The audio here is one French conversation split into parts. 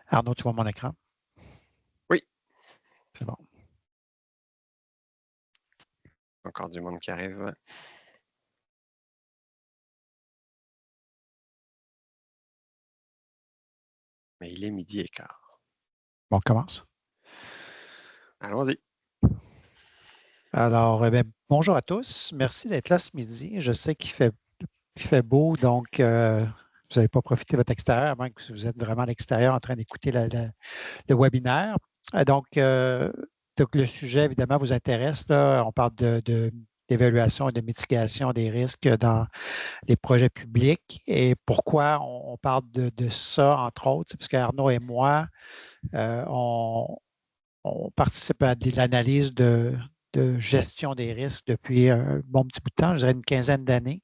Arnaud, tu vois mon écran? Oui. C'est bon. Encore du monde qui arrive. Mais il est 12h15. Bon, on commence. Allons-y. Alors, bonjour à tous. Merci d'être là ce midi. Je sais qu'il fait beau, donc vous n'allez pas profiter de votre extérieur, à moins que vous êtes vraiment à l'extérieur en train d'écouter le webinaire. Donc, le sujet, évidemment, vous intéresse. Là. On parle d'évaluation et de mitigation des risques dans les projets publics. Et pourquoi on parle de ça, entre autres? Parce qu'Arnaud et moi, on participe à de l'analyse de gestion des risques depuis un bon petit bout de temps, je dirais une quinzaine d'années.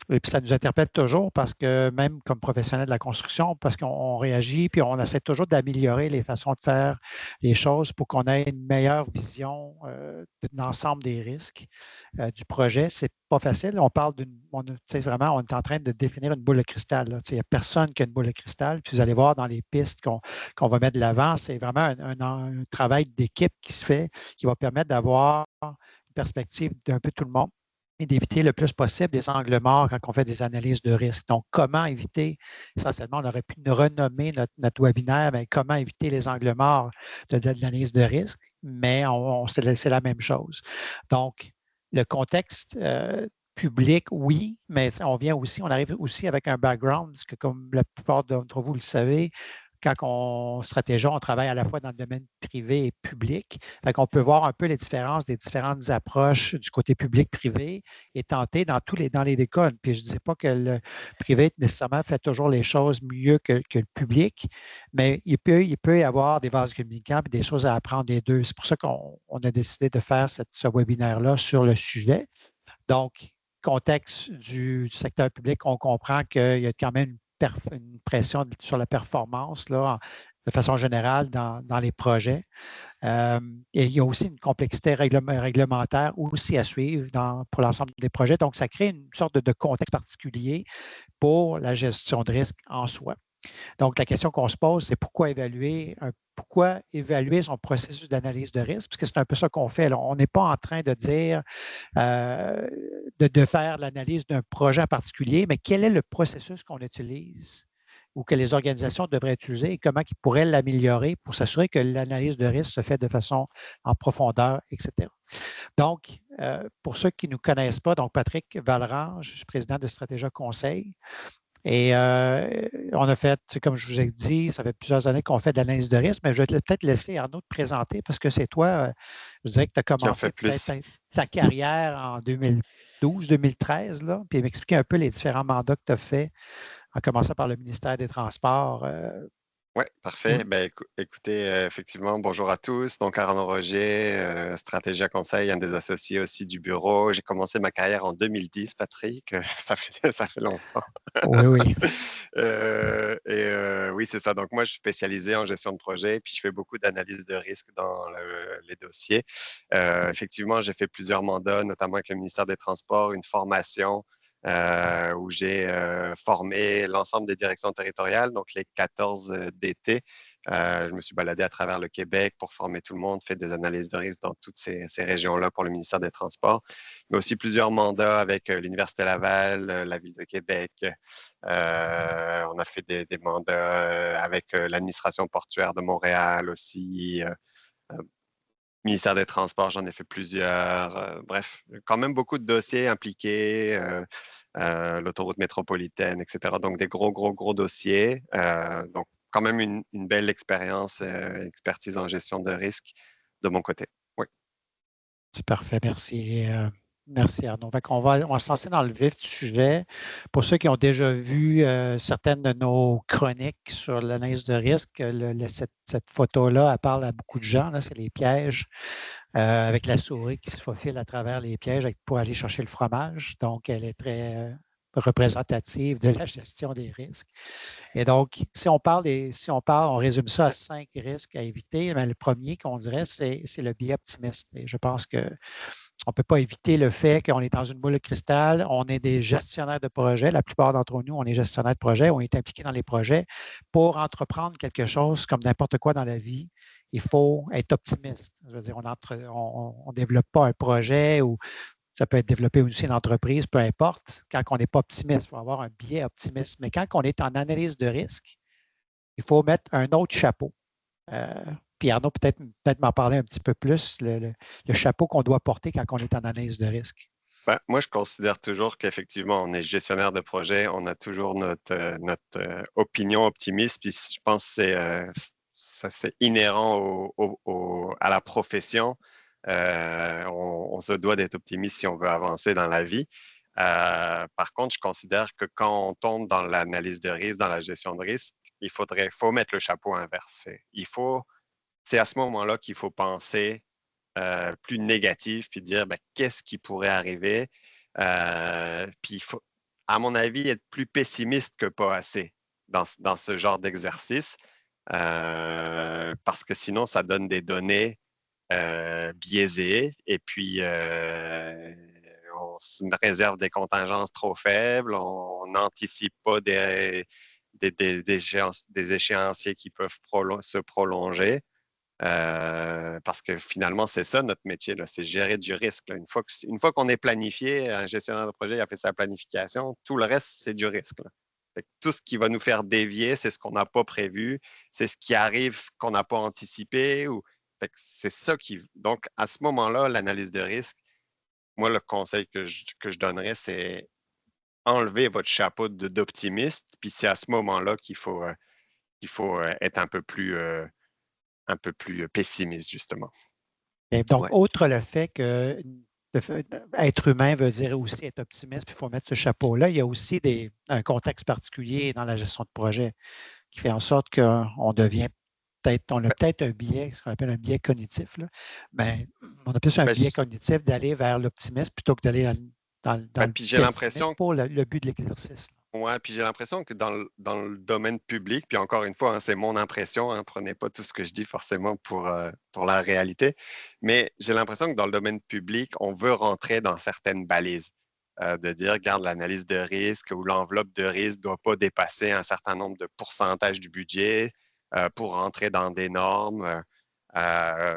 Et puis, ça nous interpelle toujours parce que même comme professionnel de la construction, parce qu'on réagit, puis on essaie toujours d'améliorer les façons de faire les choses pour qu'on ait une meilleure vision de l'ensemble des risques du projet. C'est pas facile. On parle vraiment, on est en train de définir une boule de cristal. Là. Il n'y a personne qui a une boule de cristal. Puis vous allez voir dans les pistes qu'on va mettre de l'avant, c'est vraiment un travail d'équipe qui se fait, qui va permettre d'avoir une perspective d'un peu tout le monde et d'éviter le plus possible des angles morts quand on fait des analyses de risque. Donc, comment éviter, essentiellement, on aurait pu renommer notre webinaire, mais comment éviter les angles morts de l'analyse de risque, mais c'est la même chose. Donc, le contexte public, oui, mais on arrive aussi avec un background, parce que comme la plupart d'entre vous le savez, quand on stratégie, on travaille à la fois dans le domaine privé et public. On peut voir un peu les différences des différentes approches du côté public-privé et tenter dans les décodes. Puis je ne disais pas que le privé nécessairement fait toujours les choses mieux que le public, mais il peut y avoir des vases communicants et des choses à apprendre des deux. C'est pour ça qu'on a décidé de faire ce webinaire-là sur le sujet. Donc, contexte du secteur public, on comprend qu'il y a quand même une pression sur la performance là, de façon générale dans les projets. Et il y a aussi une complexité réglementaire aussi à suivre pour l'ensemble des projets. Donc, ça crée une sorte de contexte particulier pour la gestion de risque en soi. Donc, la question qu'on se pose, c'est pourquoi évaluer son processus d'analyse de risque? Parce que c'est un peu ça qu'on fait. Là. On n'est pas en train de dire de faire l'analyse d'un projet en particulier, mais quel est le processus qu'on utilise ou que les organisations devraient utiliser et comment ils pourraient l'améliorer pour s'assurer que l'analyse de risque se fait de façon en profondeur, etc. Donc, pour ceux qui ne nous connaissent pas, donc Patrick Vallerand, je suis président de Stratégia Conseil. Et on a fait, comme je vous ai dit, ça fait plusieurs années qu'on fait de l'analyse de risque, mais je vais peut-être laisser Arnaud te présenter parce que c'est toi, je dirais que tu as commencé peut-être ta carrière en 2012-2013, là, puis m'expliquer un peu les différents mandats que tu as faits, en commençant par le ministère des Transports. Oui, parfait. Ben, écoutez, effectivement, bonjour à tous. Donc, Arnaud Roger, Stratégia Conseil, un des associés aussi du bureau. J'ai commencé ma carrière en 2010, Patrick. Ça fait longtemps. Oui, oui. Oui, c'est ça. Donc, moi, je suis spécialisé en gestion de projet, puis je fais beaucoup d'analyse de risque dans les dossiers. Effectivement, j'ai fait plusieurs mandats, notamment avec le ministère des Transports, une formation où j'ai formé l'ensemble des directions territoriales, donc les 14 DT. Je me suis baladé à travers le Québec pour former tout le monde, fait des analyses de risque dans toutes ces régions-là pour le ministère des Transports, mais aussi plusieurs mandats avec l'Université Laval, la Ville de Québec. On a fait des mandats avec l'administration portuaire de Montréal aussi. Ministère des Transports, j'en ai fait plusieurs. Bref, quand même beaucoup de dossiers impliqués, l'autoroute métropolitaine, etc. Donc, des gros dossiers. Donc, quand même une belle expérience, expertise en gestion de risque de mon côté. Oui. C'est parfait, merci. Merci Arnaud. On va se lancer dans le vif du sujet. Pour ceux qui ont déjà vu certaines de nos chroniques sur l'analyse de risque, cette photo-là, elle parle à beaucoup de gens. C'est les pièges avec la souris qui se faufile à travers les pièges pour aller chercher le fromage. Donc, elle est très représentative de la gestion des risques. Et donc, si on résume ça à 5 risques à éviter, bien, le premier qu'on dirait, c'est le biais optimiste. Et je pense que on ne peut pas éviter le fait qu'on est dans une boule de cristal, on est des gestionnaires de projets. La plupart d'entre nous, on est gestionnaires de projets, on est impliqués dans les projets. Pour entreprendre quelque chose, comme n'importe quoi dans la vie, il faut être optimiste. Je veux dire, on ne développe pas un projet ou ça peut être développé aussi une entreprise, peu importe. Quand on n'est pas optimiste, il faut avoir un biais optimiste. Mais quand on est en analyse de risque, il faut mettre un autre chapeau. Puis Arnaud, peut-être m'en parler un petit peu plus, le chapeau qu'on doit porter quand on est en analyse de risque. Ben, moi, je considère toujours qu'effectivement, on est gestionnaire de projet, on a toujours opinion optimiste, puis je pense que c'est inhérent à la profession. On se doit d'être optimiste si on veut avancer dans la vie. Par contre, je considère que quand on tombe dans l'analyse de risque, dans la gestion de risque, faut mettre le chapeau inverse. C'est à ce moment-là qu'il faut penser plus négatif, puis dire ben, qu'est-ce qui pourrait arriver. Puis il faut, à mon avis, être plus pessimiste que pas assez dans ce genre d'exercice, parce que sinon, ça donne des données biaisées et puis on se réserve des contingences trop faibles, on n'anticipe pas des échéanciers qui peuvent se prolonger. Parce que finalement, c'est ça notre métier, là, c'est gérer du risque. Là. Une fois qu'on est planifié, un gestionnaire de projet il a fait sa planification, tout le reste, c'est du risque. Là. Fait que tout ce qui va nous faire dévier, c'est ce qu'on n'a pas prévu, c'est ce qui arrive qu'on n'a pas anticipé. C'est ça qui. Donc, à ce moment-là, l'analyse de risque, moi, le conseil que je donnerais, c'est enlever votre chapeau d'optimiste, puis c'est à ce moment-là qu'il faut être un peu plus pessimiste, justement. Et donc, Ouais. outre le fait que être humain veut dire aussi être optimiste, puis il faut mettre ce chapeau-là, il y a aussi un contexte particulier dans la gestion de projet qui fait en sorte qu'on devient on a peut-être un biais, ce qu'on appelle un biais cognitif, là, mais on a plus un Ben, biais cognitif d'aller vers l'optimisme plutôt que d'aller dans le puis j'ai pessimisme l'impression, pour le but de l'exercice. ouais, puis j'ai l'impression que dans le domaine public, puis encore une fois, hein, c'est mon impression, hein, prenez pas tout ce que je dis forcément pour la réalité, mais j'ai l'impression que dans le domaine public, on veut rentrer dans certaines balises, de dire, regarde, l'analyse de risque ou l'enveloppe de risque ne doit pas dépasser un certain nombre de pourcentages du budget pour rentrer dans des normes,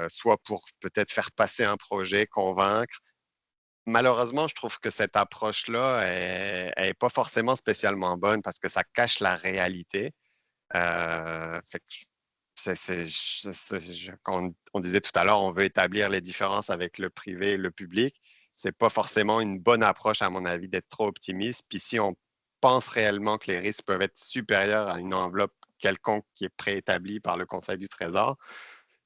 soit pour peut-être faire passer un projet, convaincre. Malheureusement, je trouve que cette approche-là est pas forcément spécialement bonne parce que ça cache la réalité. Fait que quand on disait tout à l'heure, on veut établir les différences avec le privé et le public. C'est pas forcément une bonne approche, à mon avis, d'être trop optimiste. Puis si on pense réellement que les risques peuvent être supérieurs à une enveloppe quelconque qui est préétablie par le Conseil du Trésor,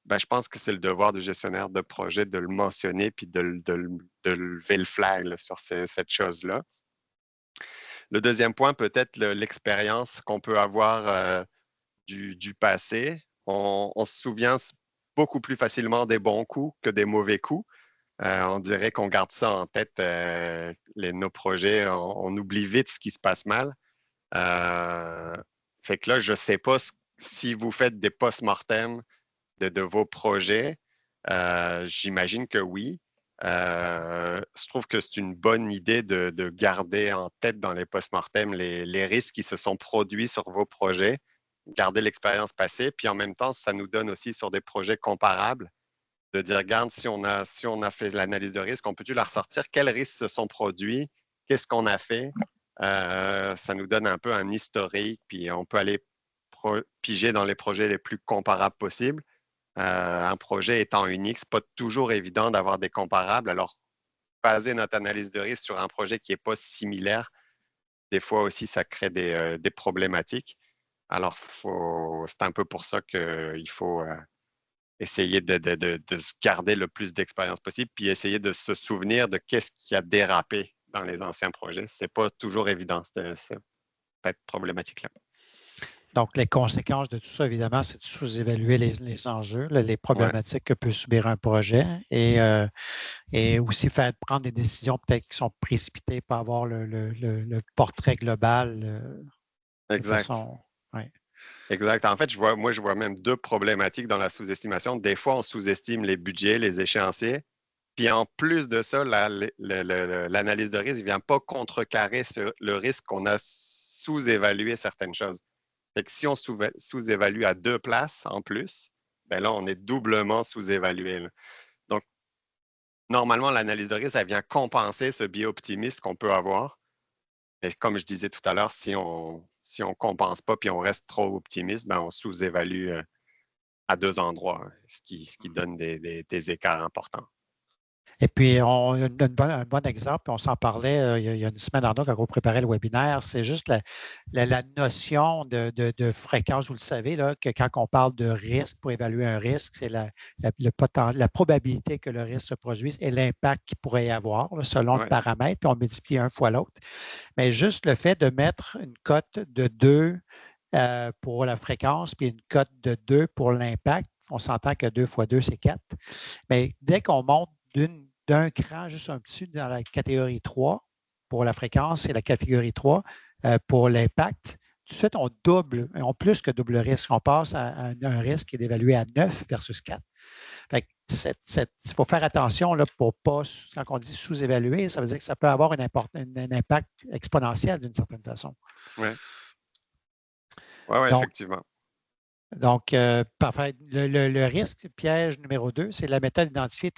ben, je pense que c'est le devoir du gestionnaire de projet de le mentionner puis de lever le flag là, sur cette chose-là. Le deuxième point, peut-être l'expérience qu'on peut avoir du passé. On se souvient beaucoup plus facilement des bons coups que des mauvais coups. On dirait qu'on garde ça en tête, nos projets. On oublie vite ce qui se passe mal. Fait que là, je ne sais pas si vous faites des post-mortem de vos projets. J'imagine que oui. Je trouve que c'est une bonne idée de garder en tête dans les post-mortem les risques qui se sont produits sur vos projets, garder l'expérience passée, puis en même temps, ça nous donne aussi sur des projets comparables de dire, regarde, si on a fait l'analyse de risque, on peut-tu la ressortir? Quels risques se sont produits? Qu'est-ce qu'on a fait? Ça nous donne un peu un historique, puis on peut aller piger dans les projets les plus comparables possibles. Un projet étant unique, ce n'est pas toujours évident d'avoir des comparables. Alors, baser notre analyse de risque sur un projet qui n'est pas similaire, des fois aussi, ça crée des problématiques. Alors, c'est un peu pour ça qu'il faut essayer de se garder le plus d'expérience possible, puis essayer de se souvenir de qu'est-ce qui a dérapé dans les anciens projets. Ce n'est pas toujours évident, ça peut être problématique là. Donc, les conséquences de tout ça, évidemment, c'est de sous-évaluer les enjeux, les Ouais, problématiques que peut subir un projet et aussi faire prendre des décisions peut-être qui sont précipitées, pas avoir le portrait global de exact. façon. Ouais. Exact. En fait, je vois même deux problématiques dans la sous-estimation. Des fois, on sous-estime les budgets, les échéanciers, Puis en plus de ça, l'analyse de risque ne vient pas contrecarrer le risque qu'on a sous-évalué certaines choses. Fait que si on sous-évalue à 2 places en plus, ben là, on est doublement sous-évalué. Donc, normalement, l'analyse de risque, elle vient compenser ce biais optimiste qu'on peut avoir. Mais comme je disais tout à l'heure, si on ne compense pas puis on reste trop optimiste, ben on sous-évalue à 2 endroits, hein, ce qui donne des écarts importants. Et puis, un bon exemple, on s'en parlait il y a une semaine en deux quand on préparait le webinaire, c'est juste la notion de fréquence. Vous le savez, là, que quand on parle de risque, pour évaluer un risque, c'est la probabilité que le risque se produise et l'impact qu'il pourrait y avoir là, selon le paramètre, puis on multiplie un fois l'autre. Mais juste le fait de mettre une cote de 2 pour la fréquence, puis une cote de 2 pour l'impact, on s'entend que 2 fois 2, c'est 4. Mais dès qu'on monte d'un cran juste un petit dans la catégorie 3 pour la fréquence et la catégorie 3 pour l'impact, tout de suite, on double, on plus que double risque. On passe à un risque qui est évalué à 9 versus 4. Il faut faire attention là, pour pas, quand on dit sous-évaluer, ça veut dire que ça peut avoir un impact exponentiel d'une certaine façon. Oui, effectivement. Donc, parfait. Le risque piège numéro 2, c'est la méthode identifiée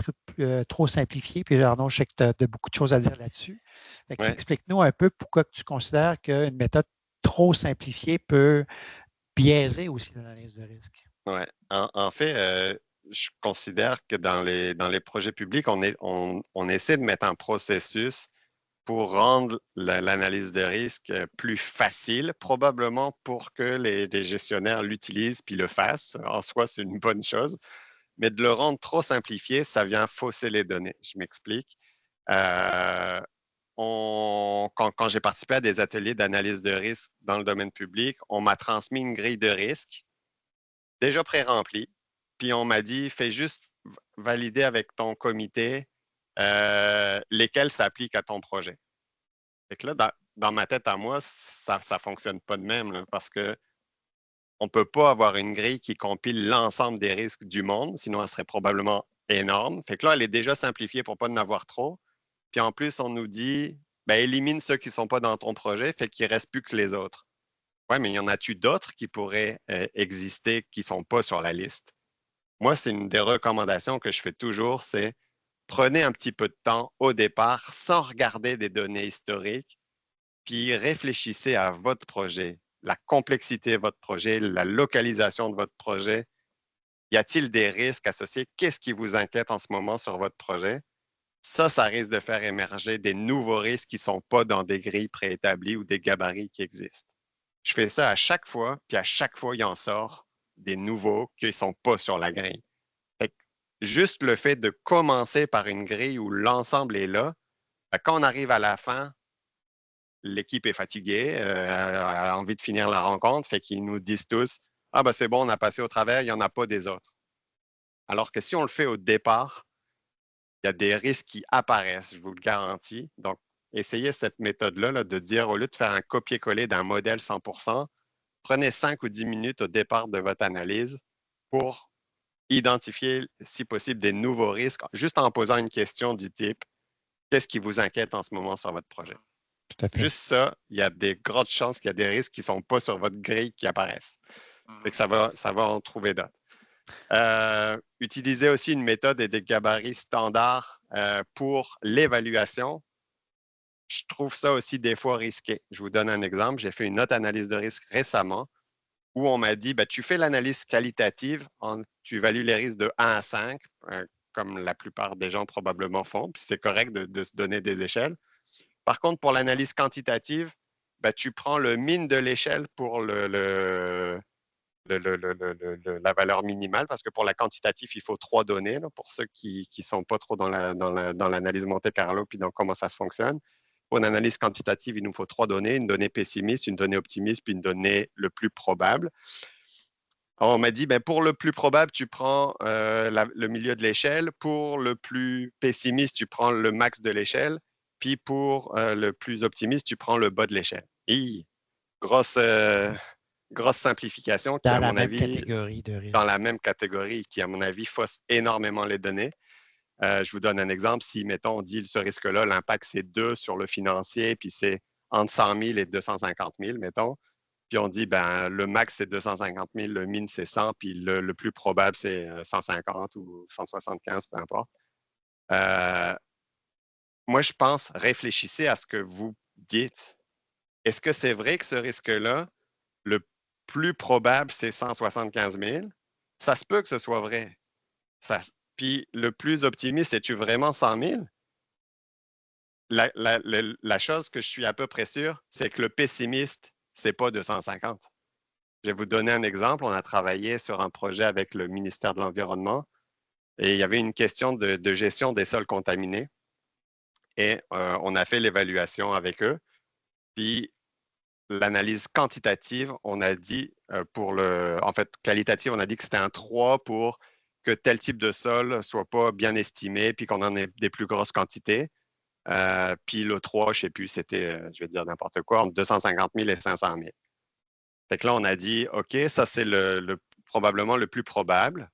trop simplifiée. Puis, Arnaud, je sais que tu as beaucoup de choses à dire là-dessus. Explique-nous un peu pourquoi tu considères qu'une méthode trop simplifiée peut biaiser aussi l'analyse de risque. Oui. En fait, je considère que dans les projets publics, on essaie de mettre un processus pour rendre l'analyse de risque plus facile, probablement pour que les gestionnaires l'utilisent puis le fassent. En soi, c'est une bonne chose. Mais de le rendre trop simplifié, ça vient fausser les données. Je m'explique. Quand j'ai participé à des ateliers d'analyse de risque dans le domaine public, on m'a transmis une grille de risque déjà pré-remplie. Puis on m'a dit, fais juste valider avec ton comité lesquels s'appliquent à ton projet. Fait que là, dans ma tête à moi, ça ne fonctionne pas de même là, parce que on ne peut pas avoir une grille qui compile l'ensemble des risques du monde, sinon elle serait probablement énorme. Fait que là, elle est déjà simplifiée pour ne pas en avoir trop. Puis en plus, on nous dit, ben, élimine ceux qui ne sont pas dans ton projet, fait qu'il ne reste plus que les autres. Oui, mais y en a-tu d'autres qui pourraient exister qui ne sont pas sur la liste? Moi, c'est une des recommandations que je fais toujours, c'est prenez un petit peu de temps au départ sans regarder des données historiques, puis réfléchissez à votre projet, la complexité de votre projet, la localisation de votre projet. Y a-t-il des risques associés? Qu'est-ce qui vous inquiète en ce moment sur votre projet? Ça risque de faire émerger des nouveaux risques qui ne sont pas dans des grilles préétablies ou des gabarits qui existent. Je fais ça à chaque fois, puis à chaque fois, il en sort des nouveaux qui ne sont pas sur la grille. Juste le fait de commencer par une grille où l'ensemble est là, quand on arrive à la fin, l'équipe est fatiguée, a envie de finir la rencontre, fait qu'ils nous disent tous « Ah ben c'est bon, on a passé au travers, il n'y en a pas des autres. » Alors que si on le fait au départ, il y a des risques qui apparaissent, je vous le garantis. Donc, essayez cette méthode-là là, de dire, au lieu de faire un copier-coller d'un modèle 100%, prenez 5 ou 10 minutes au départ de votre analyse pour identifier, si possible, des nouveaux risques, juste en posant une question du type « Qu'est-ce qui vous inquiète en ce moment sur votre projet? » Tout à fait. Juste ça, il y a des grandes chances qu'il y a des risques qui ne sont pas sur votre grille qui apparaissent. Fait que ça va en trouver d'autres. Utilisez aussi une méthode et des gabarits standards pour l'évaluation. Je trouve ça aussi des fois risqué. Je vous donne un exemple. J'ai fait une autre analyse de risque récemment où on m'a dit, ben, tu fais l'analyse qualitative, tu évalues les risques de 1 à 5, comme la plupart des gens probablement font, puis c'est correct de se donner des échelles. Par contre, pour l'analyse quantitative, ben, tu prends le min de l'échelle pour la valeur minimale, parce que pour la quantitative, il faut 3 données, là, pour ceux qui ne sont pas trop dans l'analyse Monte-Carlo, puis dans comment ça se fonctionne. Pour une analyse quantitative, il nous faut 3 données, une donnée pessimiste, une donnée optimiste, puis une donnée le plus probable. Alors, on m'a dit, ben, pour le plus probable, tu prends le milieu de l'échelle. Pour le plus pessimiste, tu prends le max de l'échelle. Puis pour le plus optimiste, tu prends le bas de l'échelle. Grosse simplification qui, Dans à la mon même avis, catégorie de risque. dans la même catégorie, qui, à mon avis, fausse énormément les données. Je vous donne un exemple. Si, mettons, on dit ce risque-là, l'impact, c'est 2 sur le financier, puis c'est entre 100 000 et 250 000, mettons. Puis on dit, ben, le max, c'est 250 000, le min, c'est 100, puis le plus probable, c'est 150 ou 175, peu importe. Moi, je pense, réfléchissez à ce que vous dites. Est-ce que c'est vrai que ce risque-là, le plus probable, c'est 175 000? Ça se peut que ce soit vrai. Puis le plus optimiste, es-tu vraiment 100 000? La chose que je suis à peu près sûr, c'est que le pessimiste, c'est pas 250. Je vais vous donner un exemple. On a travaillé sur un projet avec le ministère de l'Environnement et il y avait une question de gestion des sols contaminés. Et on a fait l'évaluation avec eux. Puis l'analyse quantitative, on a dit en fait, qualitative, on a dit que c'était un 3 pour que tel type de sol ne soit pas bien estimé, puis qu'on en ait des plus grosses quantités. Puis le 3, je ne sais plus, c'était, je vais dire n'importe quoi, entre 250 000 et 500 000. Fait que là, on a dit, OK, ça c'est probablement le plus probable.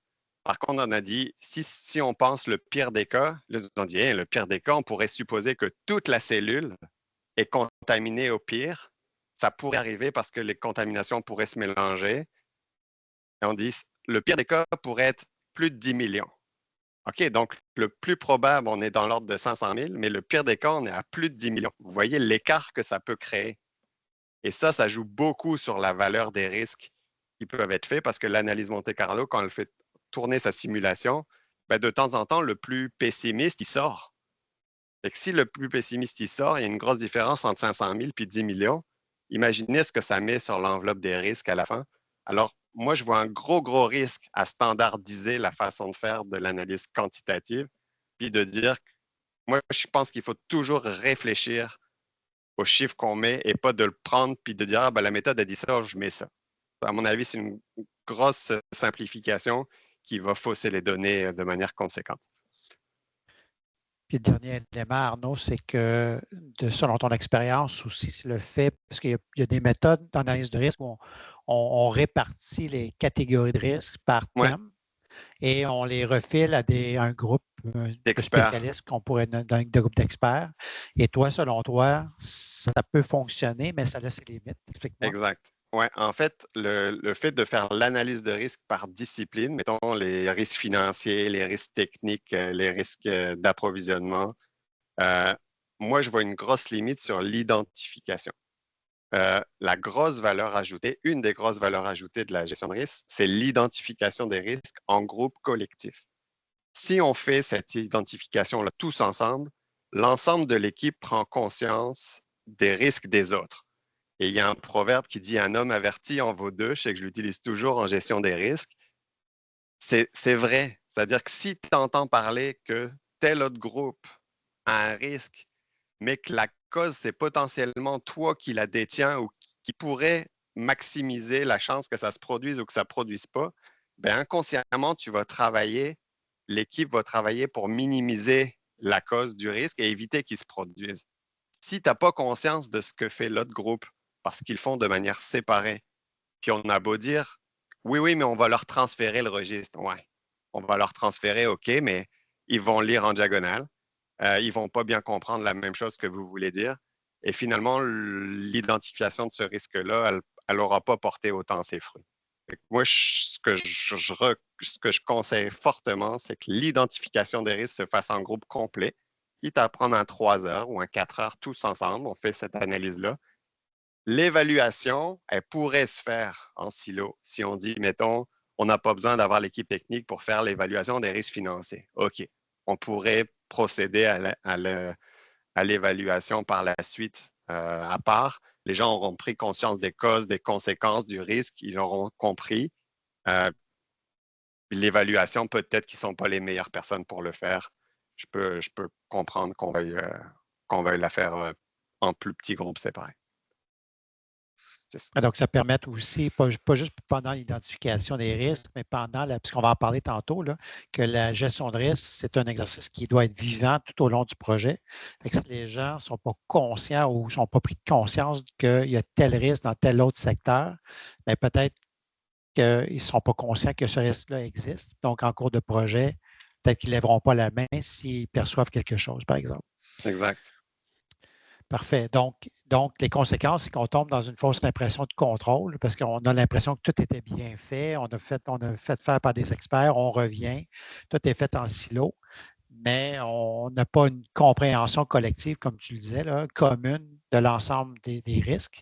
Par contre, on a dit, si on pense le pire des cas, là, ils ont dit, le pire des cas, on pourrait supposer que toute la cellule est contaminée au pire. Ça pourrait arriver parce que les contaminations pourraient se mélanger. Et on dit, le pire des cas pourrait être plus de 10 millions. OK, donc le plus probable, on est dans l'ordre de 500 000, mais le pire des cas, on est à plus de 10 millions. Vous voyez l'écart que ça peut créer. Et ça joue beaucoup sur la valeur des risques qui peuvent être faits parce que l'analyse Monte Carlo, quand elle fait tourner sa simulation, ben de temps en temps, le plus pessimiste, il sort. Et que si le plus pessimiste, il sort, il y a une grosse différence entre 500 000 et 10 millions. Imaginez ce que ça met sur l'enveloppe des risques à la fin. Alors, moi, je vois un gros risque à standardiser la façon de faire de l'analyse quantitative, puis de dire, moi, je pense qu'il faut toujours réfléchir aux chiffres qu'on met et pas de le prendre puis de dire, ah, ben, la méthode a dit ça, je mets ça. À mon avis, c'est une grosse simplification qui va fausser les données de manière conséquente. Puis le dernier élément, Arnaud, c'est que, selon ton expérience aussi, c'est le fait, parce qu'il y a des méthodes d'analyse de risque où on répartit les catégories de risque par Ouais, thème et on les refile à un groupe de d'experts. spécialistes qu'on pourrait d'un groupe d'experts. Et toi, selon toi, ça peut fonctionner, mais ça a ses limites. Explique-moi. Exact. Ouais, en fait, le fait de faire l'analyse de risque par discipline, mettons les risques financiers, les risques techniques, les risques d'approvisionnement, euh, moi, je vois une grosse limite sur l'identification. La grosse valeur ajoutée, une des grosses valeurs ajoutées de la gestion de risque, c'est l'identification des risques en groupe collectif. Si on fait cette identification-là tous ensemble, l'ensemble de l'équipe prend conscience des risques des autres. Et il y a un proverbe qui dit un homme averti en vaut deux. Je sais que je l'utilise toujours en gestion des risques. C'est vrai. C'est-à-dire que si tu entends parler que tel autre groupe a un risque, mais que la cause, c'est potentiellement toi qui la détiens ou qui pourrait maximiser la chance que ça se produise ou que ça ne produise pas, bien, inconsciemment, l'équipe va travailler pour minimiser la cause du risque et éviter qu'il se produise. Si tu n'as pas conscience de ce que fait l'autre groupe, parce qu'ils font de manière séparée, puis on a beau dire, oui, mais on va leur transférer le registre. Ouais, on va leur transférer, OK, mais ils vont lire en diagonale. Ils ne vont pas bien comprendre la même chose que vous voulez dire. Et finalement, l'identification de ce risque-là, elle n'aura pas porté autant ses fruits. Moi, ce que je conseille fortement, c'est que l'identification des risques se fasse en groupe complet, quitte à prendre un 3 heures ou un 4 heures tous ensemble. On fait cette analyse-là. L'évaluation, elle pourrait se faire en silo. Si on dit, mettons, on n'a pas besoin d'avoir l'équipe technique pour faire l'évaluation des risques financiers. OK. On pourrait procéder à l'évaluation par la suite à part. Les gens auront pris conscience des causes, des conséquences du risque, ils auront compris. Euh, L'évaluation, peut-être qu'ils ne sont pas les meilleures personnes pour le faire. Je peux comprendre qu'on veuille la faire en plus petits groupes séparés. Donc, ça permet aussi, pas juste pendant l'identification des risques, mais puisqu'on va en parler tantôt, là, que la gestion de risque, c'est un exercice qui doit être vivant tout au long du projet. Fait que si les gens ne sont pas conscients ou ne sont pas pris de conscience qu'il y a tel risque dans tel autre secteur, bien, peut-être qu'ils ne sont pas conscients que ce risque-là existe. Donc, en cours de projet, peut-être qu'ils ne lèveront pas la main s'ils perçoivent quelque chose, par exemple. Exact. Parfait. Donc, les conséquences, c'est qu'on tombe dans une fausse impression de contrôle parce qu'on a l'impression que tout était bien fait. On a fait faire par des experts, on revient, tout est fait en silo, mais on n'a pas une compréhension collective, comme tu le disais, là, commune de l'ensemble des risques.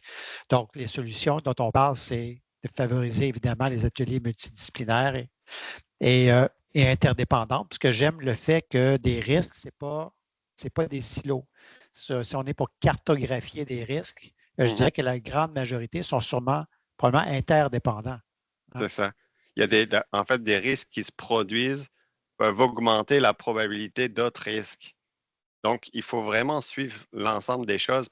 Donc, les solutions dont on parle, c'est de favoriser évidemment les ateliers multidisciplinaires et interdépendants, parce que j'aime le fait que des risques, ce n'est pas des silos. Si on est pour cartographier des risques, je dirais que la grande majorité sont probablement interdépendants. Hein? C'est ça. Il y a en fait des risques qui se produisent peuvent augmenter la probabilité d'autres risques. Donc, il faut vraiment suivre l'ensemble des choses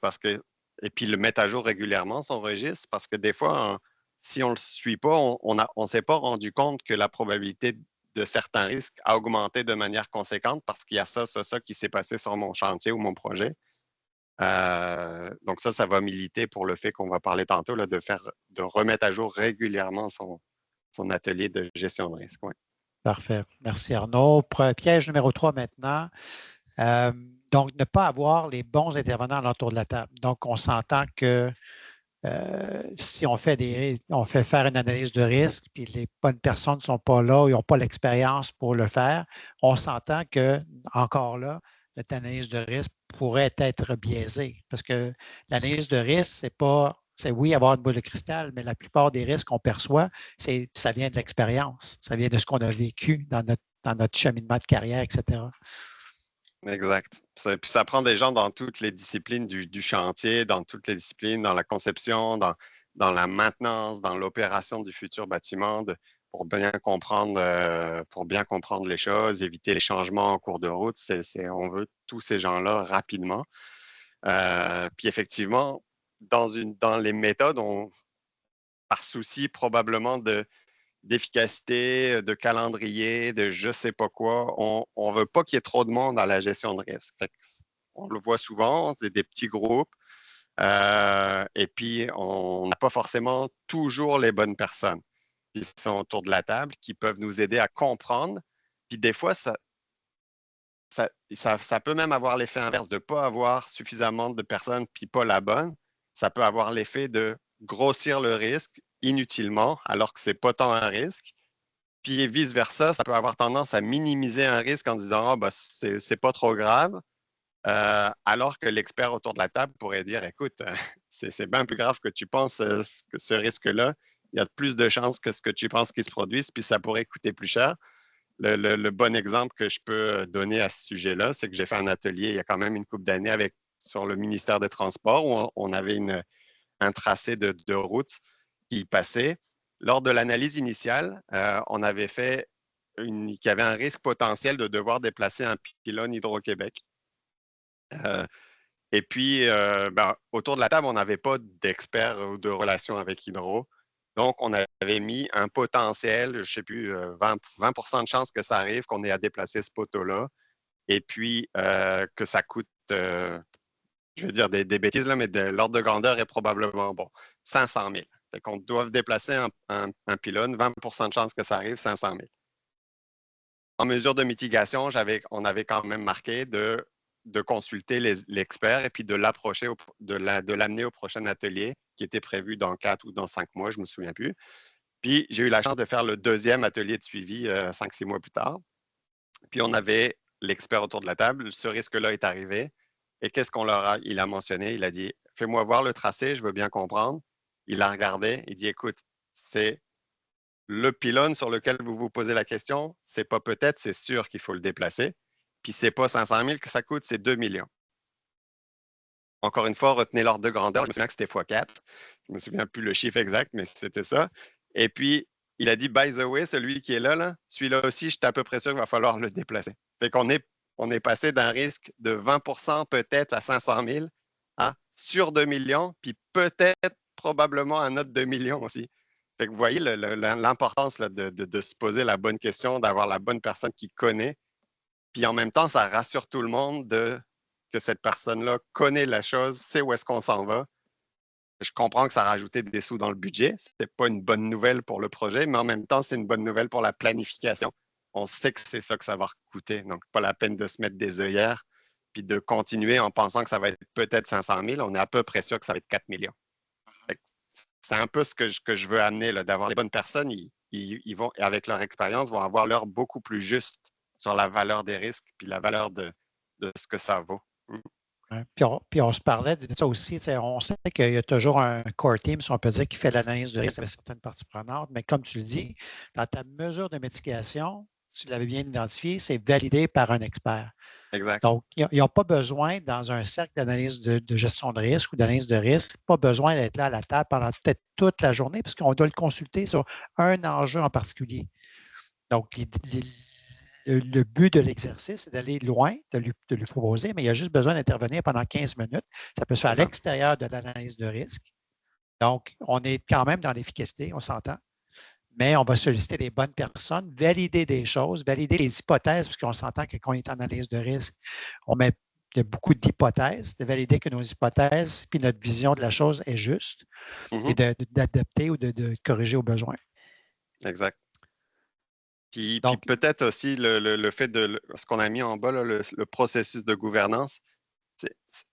et puis le mettre à jour régulièrement, son registre, parce que des fois, si on ne le suit pas, on ne s'est pas rendu compte que la probabilité de certains risques a augmenté de manière conséquente parce qu'il y a ça qui s'est passé sur mon chantier ou mon projet. Donc ça va militer pour le fait qu'on va parler tantôt, là, de remettre à jour régulièrement son atelier de gestion de risque. Ouais. Parfait. Merci Arnaud. Piège numéro 3 maintenant. Donc, ne pas avoir les bons intervenants autour de la table. Donc, on s'entend que si on fait faire une analyse de risque, puis les bonnes personnes ne sont pas là, ils n'ont pas l'expérience pour le faire, on s'entend que, encore là, notre analyse de risque pourrait être biaisée. Parce que l'analyse de risque, c'est oui, avoir une boule de cristal, mais la plupart des risques qu'on perçoit, ça vient de l'expérience. Ça vient de ce qu'on a vécu dans notre cheminement de carrière, etc. Exact. Puis ça prend des gens dans toutes les disciplines du chantier, dans toutes les disciplines, dans la conception, dans la maintenance, dans l'opération du futur bâtiment, pour bien comprendre les choses, éviter les changements en cours de route. On veut tous ces gens-là rapidement. Puis effectivement, dans les méthodes, par souci probablement d'efficacité, de calendrier, de je ne sais pas quoi. On ne veut pas qu'il y ait trop de monde dans la gestion de risque. On le voit souvent, c'est des petits groupes. Et puis, on n'a pas forcément toujours les bonnes personnes qui sont autour de la table, qui peuvent nous aider à comprendre. Puis des fois, ça peut même avoir l'effet inverse de ne pas avoir suffisamment de personnes, puis pas la bonne. Ça peut avoir l'effet de grossir le risque inutilement, alors que ce n'est pas tant un risque. Puis vice-versa, ça peut avoir tendance à minimiser un risque en disant ah, ben, c'est pas trop grave, alors que l'expert autour de la table pourrait dire écoute, c'est bien plus grave que tu penses ce risque-là. Il y a plus de chances que ce que tu penses qu'il se produise, puis ça pourrait coûter plus cher. Le bon exemple que je peux donner à ce sujet-là, c'est que j'ai fait un atelier il y a quand même une couple d'années sur le ministère des Transports où on avait un tracé de route qui passait. Lors de l'analyse initiale, on avait fait qu'il y avait un risque potentiel de devoir déplacer un pylône Hydro-Québec. Et puis, autour de la table, on n'avait pas d'experts ou de relations avec Hydro. Donc, on avait mis un potentiel, je ne sais plus, 20 de chances que ça arrive, qu'on ait à déplacer ce poteau-là. Et puis, que ça coûte, je vais dire des bêtises, là, mais l'ordre de grandeur est probablement, 500 000. Fait qu'on doit déplacer un pylône, 20 de chances que ça arrive, 500 000. En mesure de mitigation, on avait quand même marqué de consulter l'expert et puis de l'approcher, de l'amener au prochain atelier qui était prévu dans 4 ou dans 5 mois, je ne me souviens plus. Puis j'ai eu la chance de faire le deuxième atelier de suivi 5-6 mois plus tard. Puis on avait l'expert autour de la table. Ce risque-là est arrivé. Et qu'est-ce il a mentionné? Il a dit, fais-moi voir le tracé, je veux bien comprendre. Il a regardé, il dit, écoute, c'est le pylône sur lequel vous vous posez la question, c'est pas peut-être, c'est sûr qu'il faut le déplacer. Puis c'est pas 500 000 que ça coûte, c'est 2 millions. Encore une fois, retenez l'ordre de grandeur. Je me souviens que c'était x4. Je ne me souviens plus le chiffre exact, mais c'était ça. Et puis, il a dit, by the way, celui qui est là, celui-là aussi, je suis à peu près sûr qu'il va falloir le déplacer. Fait qu'on est passé d'un risque de 20 peut-être à 500 000 sur 2 millions, puis peut-être probablement un autre 2 millions aussi. Fait que vous voyez l'importance de se poser la bonne question, d'avoir la bonne personne qui connaît. Puis en même temps, ça rassure tout le monde que cette personne-là connaît la chose, sait où est-ce qu'on s'en va. Je comprends que ça a rajouté des sous dans le budget. Ce n'était pas une bonne nouvelle pour le projet, mais en même temps, c'est une bonne nouvelle pour la planification. on sait que c'est ça que ça va coûter. Donc, pas la peine de se mettre des œillères puis de continuer en pensant que ça va être peut-être 500 000. On est à peu près sûr que ça va être 4 millions. C'est un peu ce que je veux amener, d'avoir les bonnes personnes. Ils vont, avec leur expérience, vont avoir l'heure beaucoup plus juste sur la valeur des risques puis la valeur de ce que ça vaut. Puis on se parlait de ça aussi. On sait qu'il y a toujours un core team, si on peut dire, qui fait l'analyse de risque avec certaines parties prenantes. Mais comme tu le dis, dans ta mesure de mitigation, tu l'avais bien identifié, c'est validé par un expert. Exact. Donc, ils n'ont pas besoin, dans un cercle d'analyse de gestion de risque ou d'analyse de risque, pas besoin d'être là à la table pendant peut-être toute la journée, parce qu'on doit le consulter sur un enjeu en particulier. Donc, le but de l'exercice, c'est d'aller loin, de lui proposer, mais il a juste besoin d'intervenir pendant 15 minutes. Ça peut se faire à l'extérieur de l'analyse de risque. Donc, on est quand même dans l'efficacité, on s'entend, mais on va solliciter les bonnes personnes, valider des choses, valider les hypothèses, puisqu'on s'entend que quand on est en analyse de risque, on met beaucoup d'hypothèses, de valider que nos hypothèses puis notre vision de la chose est juste et d'adapter ou de corriger aux besoins. Exact. Puis peut-être aussi le fait de ce qu'on a mis en bas, là, le processus de gouvernance.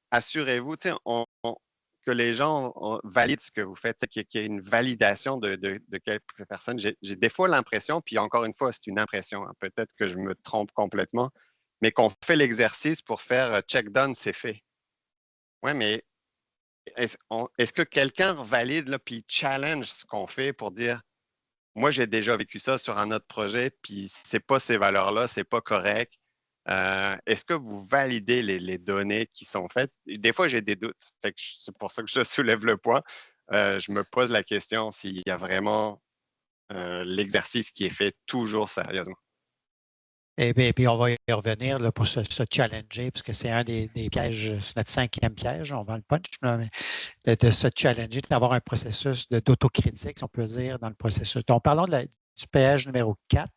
Assurez-vous que les gens valident ce que vous faites, qu'il y ait une validation de quelques personnes. J'ai des fois l'impression, puis encore une fois, c'est une impression, hein, peut-être que je me trompe complètement, mais qu'on fait l'exercice pour faire check down, c'est fait. Oui, mais est-ce que quelqu'un valide là, puis challenge ce qu'on fait pour dire moi, j'ai déjà vécu ça sur un autre projet, puis c'est pas ces valeurs-là, c'est pas correct. Est-ce que vous validez les données qui sont faites? Des fois, j'ai des doutes. C'est pour ça que je soulève le point. Je me pose la question s'il y a vraiment l'exercice qui est fait toujours sérieusement. Et puis, on va y revenir là, pour se challenger, parce que c'est un des pièges, c'est notre 5e piège, on va le punch, mais de se challenger, d'avoir un processus d'autocritique, si on peut dire, dans le processus. Donc, parlons du piège numéro 4,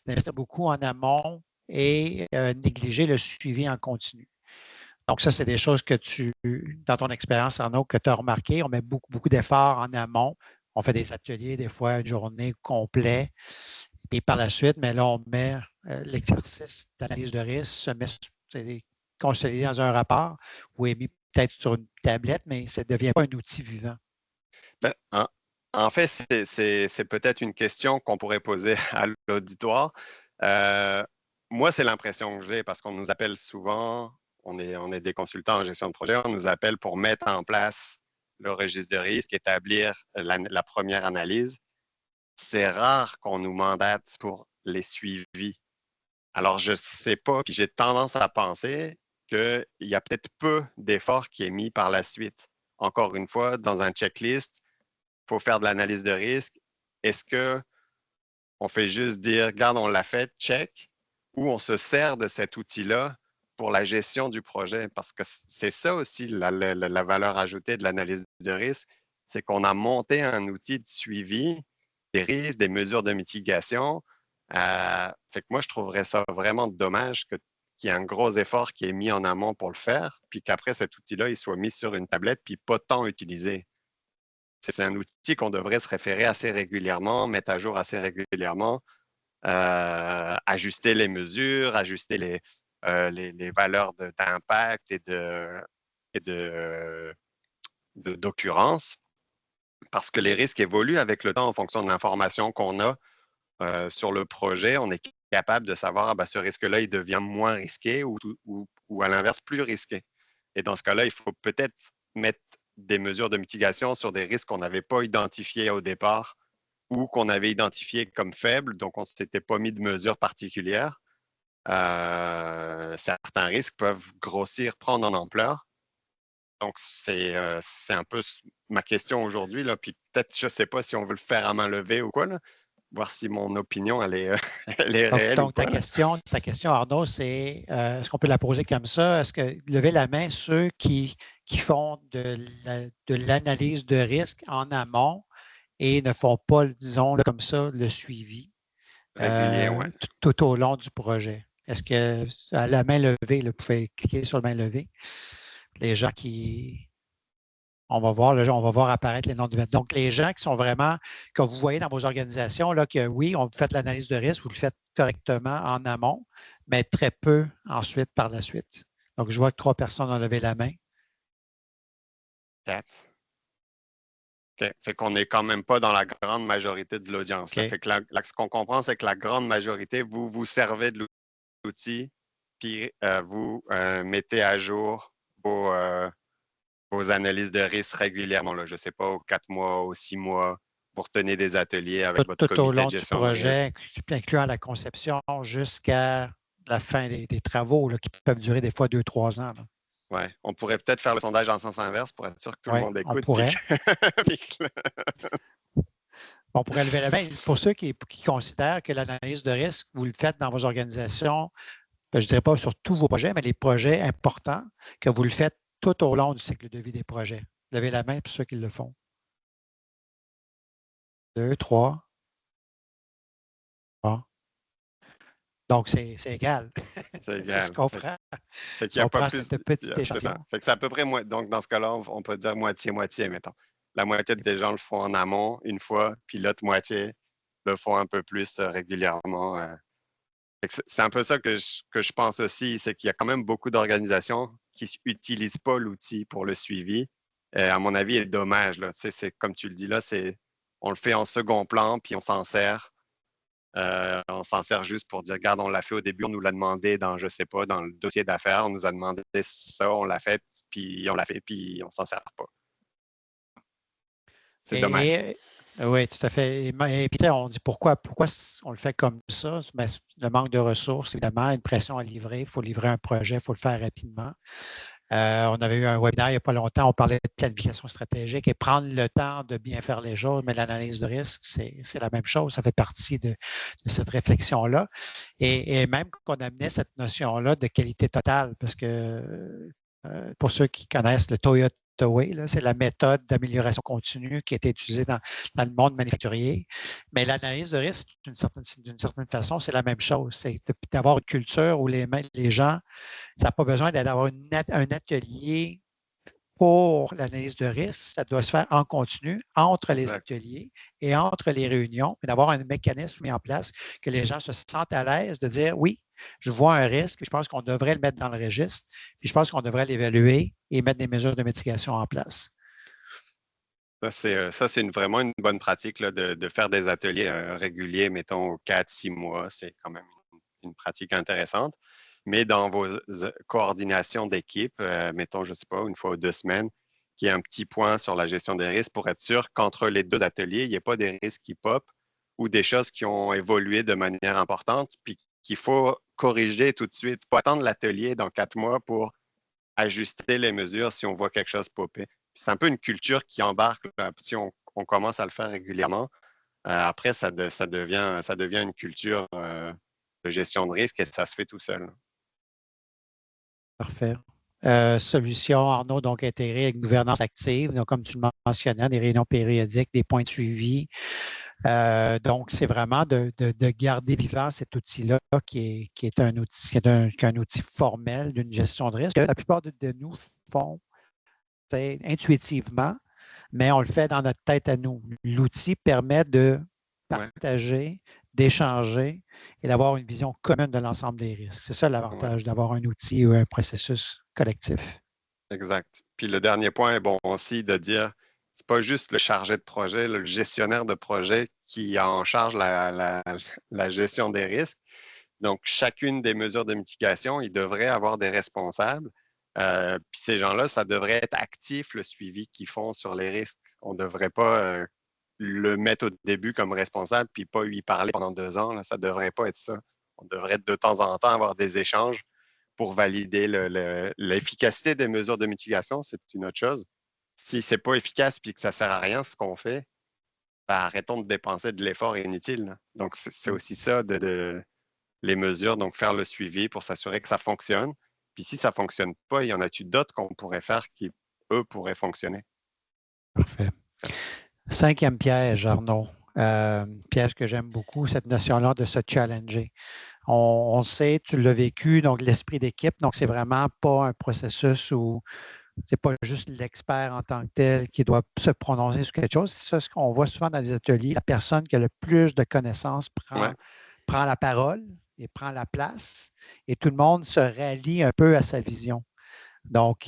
d'investir beaucoup en amont et négliger le suivi en continu. Donc, ça, c'est des choses que dans ton expérience, Arnaud, que tu as remarqué. On met beaucoup d'efforts en amont. On fait des ateliers, des fois une journée complète. Et par la suite, mais là, on met l'exercice d'analyse de risque, se met consolidé dans un rapport ou est mis peut-être sur une tablette, mais ça ne devient pas un outil vivant. Ben, en fait, c'est peut-être une question qu'on pourrait poser à l'auditoire. Moi, c'est l'impression que j'ai parce qu'on nous appelle souvent, on est des consultants en gestion de projet, on nous appelle pour mettre en place le registre de risque, établir la première analyse. C'est rare qu'on nous mandate pour les suivis. Alors, je ne sais pas, puis j'ai tendance à penser qu'il y a peut-être peu d'efforts qui est mis par la suite. Encore une fois, dans un checklist, il faut faire de l'analyse de risque. Est-ce qu'on fait juste dire, regarde, on l'a fait, check, ou on se sert de cet outil-là pour la gestion du projet? Parce que c'est ça aussi la valeur ajoutée de l'analyse de risque, c'est qu'on a monté un outil de suivi des risques, des mesures de mitigation. Fait que moi, je trouverais ça vraiment dommage qu'il y ait un gros effort qui est mis en amont pour le faire, puis qu'après cet outil-là, il soit mis sur une tablette, puis pas tant utilisé. C'est un outil qu'on devrait se référer assez régulièrement, mettre à jour assez régulièrement, ajuster les mesures, ajuster les valeurs d'impact et d'occurrence, parce que les risques évoluent avec le temps en fonction de l'information qu'on a sur le projet. On est capable de savoir ce risque-là, il devient moins risqué ou à l'inverse, plus risqué. Et dans ce cas-là, il faut peut-être mettre des mesures de mitigation sur des risques qu'on n'avait pas identifiés au départ ou qu'on avait identifiés comme faibles, donc on ne s'était pas mis de mesures particulières. Certains risques peuvent grossir, prendre en ampleur. Donc, c'est un peu ma question aujourd'hui. Puis peut-être, je ne sais pas si on veut le faire à main levée ou quoi, là, voir si mon opinion, elle est, elle est réelle Donc ou pas. ta question, Arnaud, c'est est-ce qu'on peut la poser comme ça? Est-ce que lever la main ceux qui font de l'analyse de risque en amont et ne font pas, disons, comme ça, le suivi Régulier, ouais. tout au long du projet? Est-ce que à la main levée, vous pouvez cliquer sur la main levée? Les gens qui on va voir apparaître les noms de vendeurs. Donc, les gens qui sont vraiment, que vous voyez dans vos organisations, là, que oui, on fait l'analyse de risque, vous le faites correctement en amont, mais très peu ensuite par la suite. Donc, je vois que 3 personnes ont levé la main. 4. OK. Fait qu'on n'est quand même pas dans la grande majorité de l'audience. Okay. Fait que ce qu'on comprend, c'est que la grande majorité, vous vous servez de l'outil, puis vous mettez à jour vos analyses de risque régulièrement. Là. Je ne sais pas, aux 4 mois, aux 6 mois, vous retenez des ateliers avec votre tout au comité long de du gestion de risque. projet, incluant la conception jusqu'à la fin des travaux là, qui peuvent durer des fois 2-3 ans. Oui, on pourrait peut-être faire le sondage en sens inverse pour être sûr que tout le monde écoute. On pourrait. On pourrait lever la main. Pour ceux qui considèrent que l'analyse de risque, vous le faites dans vos organisations, je ne dirais pas sur tous vos projets, mais les projets importants, que vous le faites tout au long du cycle de vie des projets. Levez la main pour ceux qui le font. 2, 3. Bon. Donc, c'est égal. C'est égal. Je comprends. Fait qu'il n'y a pas plus. Cette petite échantillon. Fait que c'est à peu près, donc dans ce cas-là, on peut dire moitié-moitié, mettons. La moitié des gens le font en amont une fois, puis l'autre moitié le font un peu plus régulièrement. C'est un peu ça que je pense aussi, c'est qu'il y a quand même beaucoup d'organisations qui n'utilisent pas l'outil pour le suivi. À mon avis, c'est dommage. Là. C'est, comme tu le dis là, on le fait en second plan, puis on s'en sert. On s'en sert juste pour dire, regarde, on l'a fait au début, on nous l'a demandé dans, je sais pas, dans le dossier d'affaires, on nous a demandé ça, on l'a fait, puis on l'a fait, puis on s'en sert pas. C'est dommage. Oui, tout à fait. Et puis, on dit pourquoi on le fait comme ça? Mais le manque de ressources, évidemment, une pression à livrer. Il faut livrer un projet, il faut le faire rapidement. On avait eu un webinaire il n'y a pas longtemps, on parlait de planification stratégique et prendre le temps de bien faire les choses, mais l'analyse de risque, c'est la même chose. Ça fait partie de cette réflexion-là. Et même qu'on amenait cette notion-là de qualité totale, parce que pour ceux qui connaissent le Toyota Way, c'est la méthode d'amélioration continue qui a été utilisée dans le monde manufacturier. Mais l'analyse de risque, d'une certaine façon, c'est la même chose. C'est d'avoir une culture où les gens, ça n'a pas besoin d'avoir un atelier pour l'analyse de risque. Ça doit se faire en continu entre les ateliers et entre les réunions, mais d'avoir un mécanisme mis en place que les gens se sentent à l'aise de dire oui, je vois un risque, je pense qu'on devrait le mettre dans le registre, puis je pense qu'on devrait l'évaluer et mettre des mesures de mitigation en place. Ça, c'est vraiment une bonne pratique là, de faire des ateliers réguliers, mettons 4-6 mois. C'est quand même une pratique intéressante. Mais dans vos coordinations d'équipe, mettons, je ne sais pas, une fois ou 2 semaines, qu'il y ait un petit point sur la gestion des risques pour être sûr qu'entre les 2 ateliers, il n'y ait pas des risques qui pop ou des choses qui ont évolué de manière importante, puis qu'il faut corriger tout de suite. Il faut attendre l'atelier dans 4 mois pour ajuster les mesures si on voit quelque chose popper. C'est un peu une culture qui embarque. Là, si on commence à le faire régulièrement, après, ça devient une culture de gestion de risque et ça se fait tout seul. Parfait. Solution, Arnaud, donc intégrée avec gouvernance active, donc comme tu le mentionnais, des réunions périodiques, des points de suivi. Donc, c'est vraiment de garder vivant cet outil-là qui est un outil formel d'une gestion de risque. La plupart de nous font intuitivement, mais on le fait dans notre tête à nous. L'outil permet de partager, d'échanger et d'avoir une vision commune de l'ensemble des risques. C'est ça l'avantage d'avoir un outil ou un processus collectif. Exact. Puis le dernier point est bon aussi de dire, c'est pas juste le chargé de projet, le gestionnaire de projet qui a en charge la gestion des risques. Donc, chacune des mesures de mitigation, il devrait avoir des responsables. Puis ces gens-là, ça devrait être actif, le suivi qu'ils font sur les risques. On ne devrait pas le mettre au début comme responsable puis pas lui parler pendant 2 ans. Là. Ça ne devrait pas être ça. On devrait de temps en temps avoir des échanges pour valider l'efficacité des mesures de mitigation. C'est une autre chose. Si ce n'est pas efficace puis que ça ne sert à rien, ce qu'on fait, ben, arrêtons de dépenser de l'effort inutile. Là. Donc, c'est aussi ça les mesures, donc faire le suivi pour s'assurer que ça fonctionne. Puis si ça ne fonctionne pas, il y en a-tu d'autres qu'on pourrait faire qui, eux, pourraient fonctionner? Parfait. 5e piège, Arnaud. Piège que j'aime beaucoup, cette notion-là de se challenger. On sait, tu l'as vécu, donc l'esprit d'équipe. Donc, c'est vraiment pas un processus où Ce n'est pas juste l'expert en tant que tel qui doit se prononcer sur quelque chose. C'est ça ce qu'on voit souvent dans les ateliers. La personne qui a le plus de connaissances Ouais. prend la parole et prend la place et tout le monde se rallie un peu à sa vision. Donc,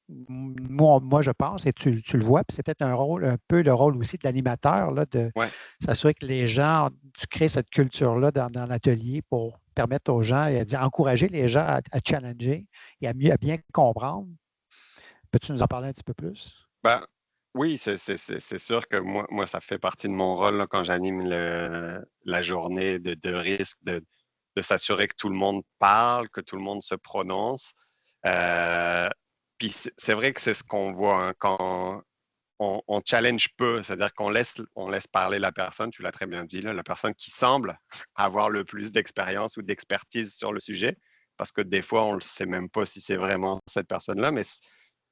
moi, je pense, et tu le vois, puis c'est peut-être un peu le rôle aussi de l'animateur, là, de Ouais. s'assurer que les gens, tu crées cette culture-là dans l'atelier pour permettre aux gens, encourager les gens à challenger et à bien comprendre. Peux-tu nous en parler un petit peu plus? Ben, oui, c'est sûr que moi, ça fait partie de mon rôle là, quand j'anime la journée de risque, de s'assurer que tout le monde parle, que tout le monde se prononce. Euh, Puis c'est vrai que c'est ce qu'on voit hein, quand on challenge peu, c'est-à-dire on laisse parler la personne, tu l'as très bien dit, là, la personne qui semble avoir le plus d'expérience ou d'expertise sur le sujet, parce que des fois, on ne sait même pas si c'est vraiment cette personne-là, mais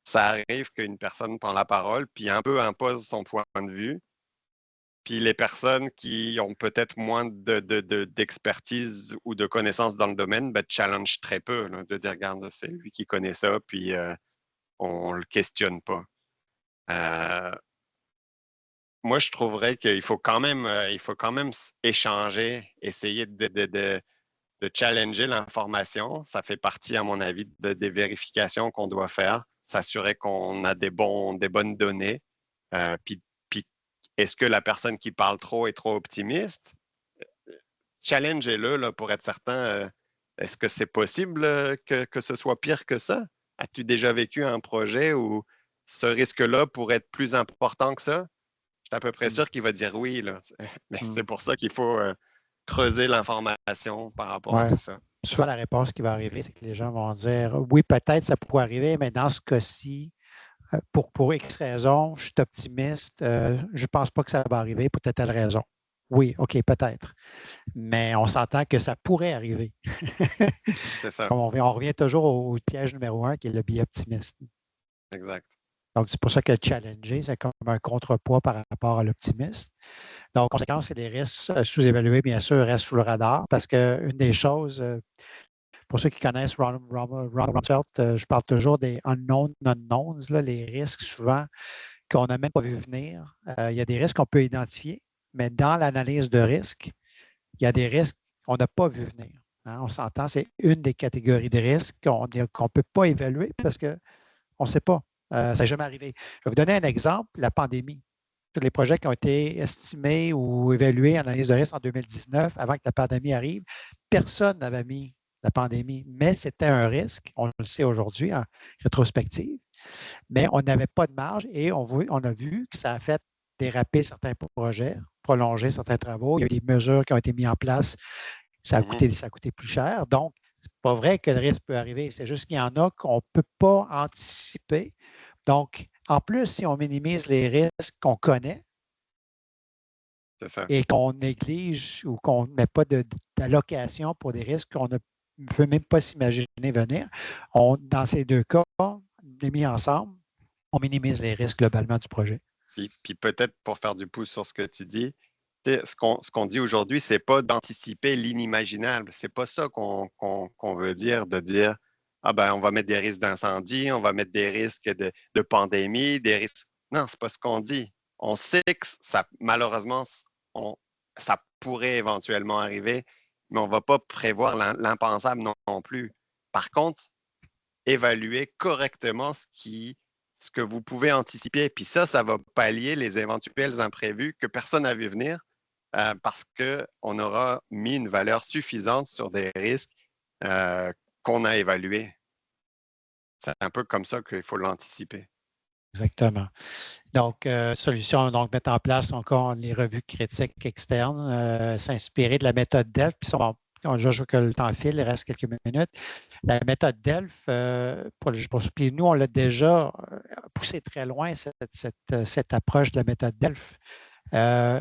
ça arrive qu'une personne prend la parole, puis un peu impose son point de vue, puis les personnes qui ont peut-être moins d'expertise ou de connaissances dans le domaine, ben, challenge très peu, là, de dire, regarde, c'est lui qui connaît ça, puis on ne le questionne pas. Euh, Moi, je trouverais qu'il faut quand même échanger, essayer de challenger l'information. Ça fait partie, à mon avis, des vérifications qu'on doit faire, s'assurer qu'on a des bonnes données. Puis, est-ce que la personne qui parle trop est trop optimiste? Challengez-le là, pour être certain. Est-ce que c'est possible que ce soit pire que ça? As-tu déjà vécu un projet où ce risque-là pourrait être plus important que ça? Je suis à peu près Mm. sûr qu'il va dire oui, là. Mais c'est Mm. pour ça qu'il faut creuser l'information par rapport à Ouais. tout ça. Souvent, la réponse qui va arriver, c'est que les gens vont dire oui, peut-être ça pourrait arriver, mais dans ce cas-ci, pour X raisons, je suis optimiste, je ne pense pas que ça va arriver pour telle raison. Oui, OK, peut-être. Mais on s'entend que ça pourrait arriver. C'est ça, Comme on revient toujours au piège numéro un, qui est le biais optimiste. exact. Donc, c'est pour ça que challenger, c'est comme un contrepoids par rapport à l'optimisme. Donc, en conséquence, c'est des risques sous-évalués, bien sûr, restent sous le radar parce qu'une des choses, pour ceux qui connaissent Ron Rumsfeld, je parle toujours des unknown unknowns, là, les risques souvent qu'on n'a même pas vu venir. Il y a des risques qu'on peut identifier, mais dans l'analyse de risque, il y a des risques qu'on n'a pas vu venir. Hein. On s'entend, c'est une des catégories de risques qu'on ne peut pas évaluer parce qu'on ne sait pas. Ça n'est jamais arrivé. Je vais vous donner un exemple, la pandémie. Tous les projets qui ont été estimés ou évalués en analyse de risque en 2019, avant que la pandémie arrive, personne n'avait mis la pandémie, mais c'était un risque, on le sait aujourd'hui en rétrospective, mais on n'avait pas de marge et on a vu que ça a fait déraper certains projets, prolonger certains travaux. Il y a eu des mesures qui ont été mises en place. Ça a Mhm. coûté plus cher. Donc, c'est pas vrai que le risque peut arriver. C'est juste qu'il y en a qu'on ne peut pas anticiper. Donc, en plus, si on minimise les risques qu'on connaît C'est ça. et qu'on néglige ou qu'on ne met pas d'allocation pour des risques qu'on ne peut même pas s'imaginer venir, dans ces deux cas, les mis ensemble, on minimise les risques globalement du projet. Puis peut-être pour faire du pouce sur ce que tu dis, ce qu'on dit aujourd'hui, c'est pas d'anticiper l'inimaginable. C'est pas ça qu'on veut dire, de dire ah ben on va mettre des risques d'incendie, on va mettre des risques de pandémie, des risques. Non, c'est pas ce qu'on dit. On sait que ça, malheureusement, on- ça pourrait éventuellement arriver, mais on va pas prévoir l'impensable non plus. Par contre, évaluer correctement ce que vous pouvez anticiper. Puis ça va pallier les éventuels imprévus que personne n'a vu venir parce qu'on aura mis une valeur suffisante sur des risques euh, qu'on a évalués. C'est un peu comme ça qu'il faut l'anticiper. Exactement. Donc, solution, donc mettre en place encore les revues critiques externes, s'inspirer de la méthode DELF. Puis, je vois que le temps file, il reste quelques minutes. La méthode DELF, puis nous, on l'a déjà poussé très loin, cette approche de la méthode DELF,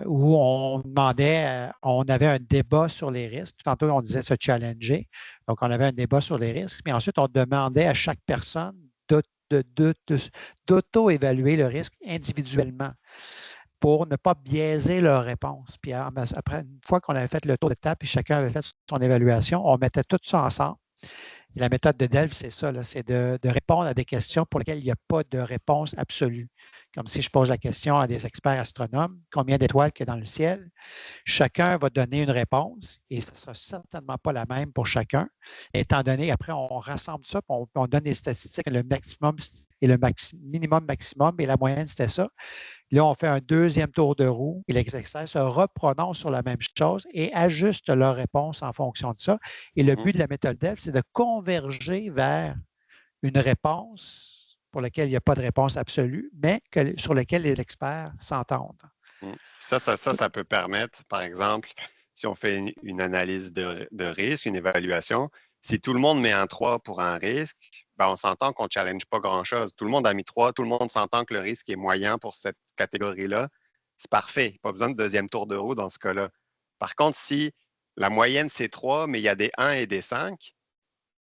où on avait un débat sur les risques. Tantôt, on disait se challenger. Donc, on avait un débat sur les risques. Mais ensuite, on demandait à chaque personne d'auto-évaluer le risque individuellement pour ne pas biaiser leur réponse. Puis après, une fois qu'on avait fait le tour de table et chacun avait fait son évaluation, on mettait tout ça ensemble Et la méthode de Delphes, c'est ça, c'est de répondre à des questions pour lesquelles il n'y a pas de réponse absolue. Comme si je pose la question à des experts astronomes, combien d'étoiles qu'il y a dans le ciel? Chacun va donner une réponse et ce ne sera certainement pas la même pour chacun. Étant donné, après, on rassemble ça, on donne des statistiques, le maximum et le minimum maximum, et la moyenne, c'était ça. Là, on fait un deuxième tour de roue et les experts se reprononce sur la même chose et ajustent leur réponse en fonction de ça. Et le but de la méthode DELF, c'est de converger vers une réponse pour laquelle il n'y a pas de réponse absolue, mais sur laquelle les experts s'entendent. Ça peut permettre, par exemple, si on fait une analyse de risque, une évaluation, si tout le monde met un 3 pour un risque, ben on s'entend qu'on ne challenge pas grand-chose. Tout le monde a mis 3, tout le monde s'entend que le risque est moyen pour cette catégorie-là. C'est parfait. Pas besoin de deuxième tour de roue dans ce cas-là. Par contre, si la moyenne, c'est 3, mais il y a des 1 et des 5,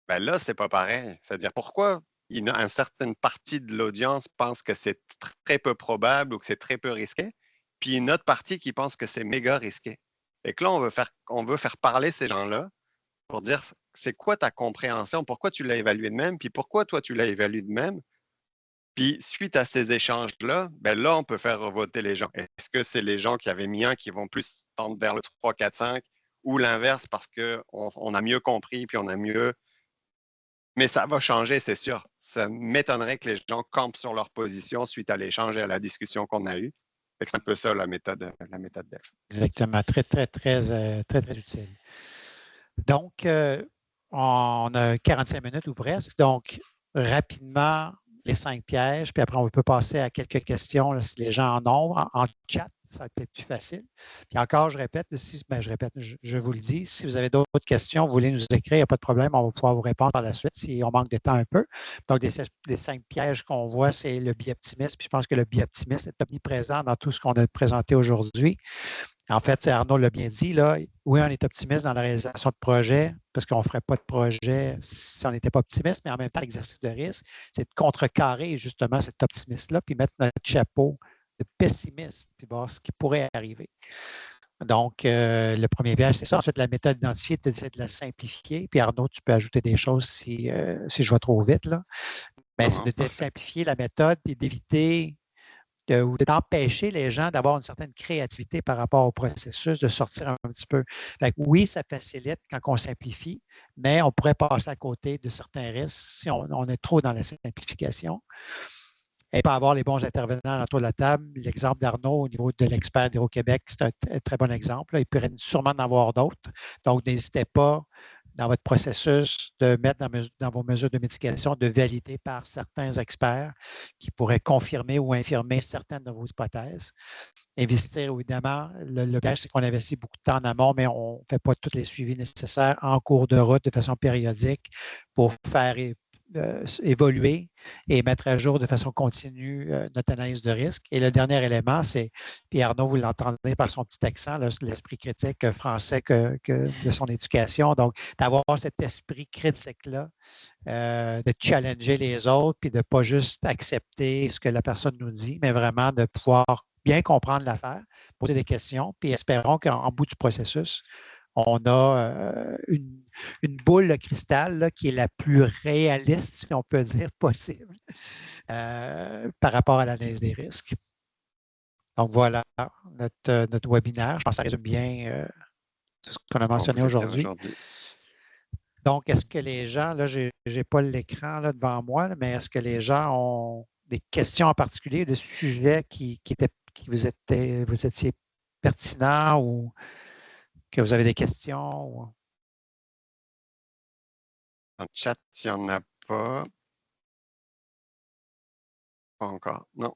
ben là, c'est pas pareil. C'est-à-dire pourquoi une certaine partie de l'audience pense que c'est très peu probable ou que c'est très peu risqué, puis une autre partie qui pense que c'est méga risqué. Et que là, on veut faire parler ces gens-là pour dire c'est quoi ta compréhension, pourquoi tu l'as évalué de même, puis pourquoi toi tu l'as évalué de même. Puis suite à ces échanges-là, ben là, on peut faire voter les gens. Est-ce que c'est les gens qui avaient mis un qui vont plus tendre vers le 3, 4, 5 ou l'inverse parce qu'on a mieux compris puis on a mieux. Mais ça va changer, c'est sûr. Ça m'étonnerait que les gens campent sur leur position suite à l'échange et à la discussion qu'on a eue. C'est un peu ça la méthode DELF. Exactement. Très, très, très, très, très utile. Donc, on a 45 minutes ou presque. Donc, rapidement, les 5 pièges, puis après, on peut passer à quelques questions là, si les gens en ont en chat. Ça va être peut-être plus facile. Puis encore, je répète, je vous le dis, si vous avez d'autres questions, vous voulez nous écrire, il n'y a pas de problème, on va pouvoir vous répondre par la suite si on manque de temps un peu. Donc, les 5 pièges qu'on voit, c'est le biais optimiste. Puis je pense que le biais optimiste est omniprésent dans tout ce qu'on a présenté aujourd'hui. En fait, Arnaud l'a bien dit, là, oui, on est optimiste dans la réalisation de projets parce qu'on ne ferait pas de projet si on n'était pas optimiste, mais en même temps, l'exercice de risque, c'est de contrecarrer justement cet optimiste-là, puis mettre notre chapeau de pessimiste, puis voir ce qui pourrait arriver. Donc, le premier piège, c'est ça. Ensuite, la méthode identifiée, c'est de la simplifier. Puis Arnaud, tu peux ajouter des choses si je vais trop vite, là. Mais c'est de simplifier la méthode et d'éviter ou d'empêcher les gens d'avoir une certaine créativité par rapport au processus, de sortir un petit peu. Fait que oui, ça facilite quand on simplifie, mais on pourrait passer à côté de certains risques si on est trop dans la simplification. Et pas avoir les bons intervenants autour de la table. L'exemple d'Arnaud au niveau de l'expert d'Hydro-Québec, c'est un très bon exemple. Il pourrait sûrement en avoir d'autres. Donc, n'hésitez pas dans votre processus de mettre dans vos mesures de mitigation, de valider par certains experts qui pourraient confirmer ou infirmer certaines de vos hypothèses. Investir, évidemment, le piège, c'est qu'on investit beaucoup de temps en amont, mais on ne fait pas tous les suivis nécessaires en cours de route de façon périodique pour faire évoluer et mettre à jour de façon continue notre analyse de risque. Et le dernier élément, c'est, puis Arnaud, vous l'entendez par son petit accent, l'esprit critique français de son éducation. Donc, d'avoir cet esprit critique-là, de challenger les autres, puis de ne pas juste accepter ce que la personne nous dit, mais vraiment de pouvoir bien comprendre l'affaire, poser des questions, puis espérons qu'en bout du processus, on a une boule de cristal là, qui est la plus réaliste, si on peut dire, possible par rapport à l'analyse des risques. Donc voilà notre webinaire. Je pense que ça résume bien ce qu'on a mentionné aujourd'hui. Donc, est-ce que les gens, là, je n'ai pas l'écran devant moi, mais est-ce que les gens ont des questions en particulier, des sujets qui vous étiez pertinents ou que vous avez des questions? Ou... Dans le chat, il n'y en a pas. Pas encore, non.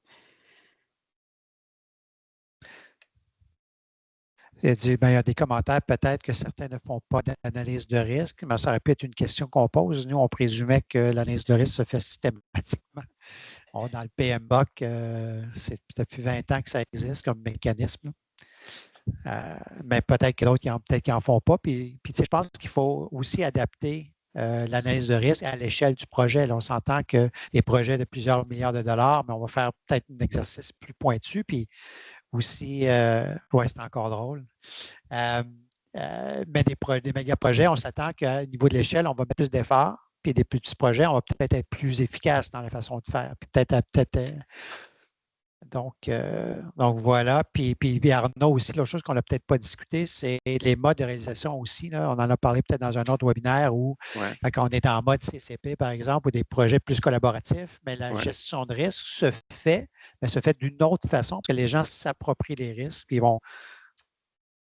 Il dit, ben, il y a des commentaires, peut-être que certains ne font pas d'analyse de risque, mais ça aurait pu être une question qu'on pose. Nous, on présumait que l'analyse de risque se fait systématiquement. Dans le PMBOK, c'est depuis 20 ans que ça existe comme mécanisme. Mais peut-être que d'autres qui n'en font pas. Puis je pense qu'il faut aussi adapter l'analyse de risque à l'échelle du projet. Là, on s'entend que des projets de plusieurs milliards de dollars, mais on va faire peut-être un exercice plus pointu. Puis aussi, ouais, c'est encore drôle. Mais des méga-projets, on s'attend qu'au niveau de l'échelle, on va mettre plus d'efforts. puis des plus petits projets, on va peut-être être plus efficace dans la façon de faire. Puis donc voilà. Puis Arnaud aussi, l'autre chose qu'on n'a peut-être pas discuté, c'est les modes de réalisation aussi, là. On en a parlé peut-être dans un autre webinaire où Ouais, quand on est en mode CCP, par exemple, ou des projets plus collaboratifs, mais la ouais. gestion de risque mais se fait d'une autre façon, parce que les gens s'approprient les risques, puis ils vont.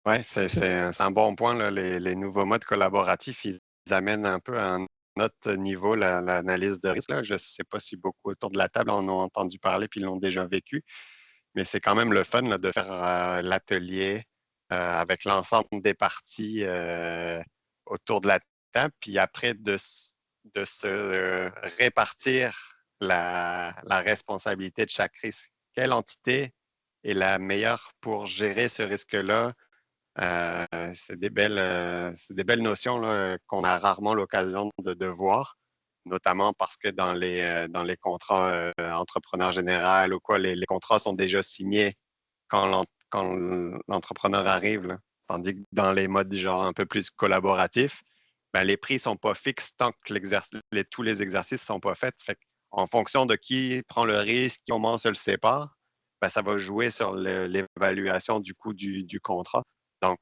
Ouais, c'est un bon point, là. Les nouveaux modes collaboratifs, ils amènent un peu à un autre niveau l'analyse de risque, là. Je ne sais pas si beaucoup autour de la table en ont entendu parler puis l'ont déjà vécu, mais c'est quand même le fun là, de faire l'atelier avec l'ensemble des parties autour de la table, puis après de se répartir la responsabilité de chaque risque. Quelle entité est la meilleure pour gérer ce risque-là? C'est des belles notions là, qu'on a rarement l'occasion de voir, notamment parce que dans les contrats entrepreneur général ou quoi, les contrats sont déjà signés quand l'entrepreneur arrive, là. Tandis que dans les modes genre un peu plus collaboratifs, ben, les prix ne sont pas fixes tant que tous les exercices ne sont pas faits. Fait en fonction de qui prend le risque, comment on se le sépare, ben, ça va jouer sur l'évaluation du coût du contrat. Donc,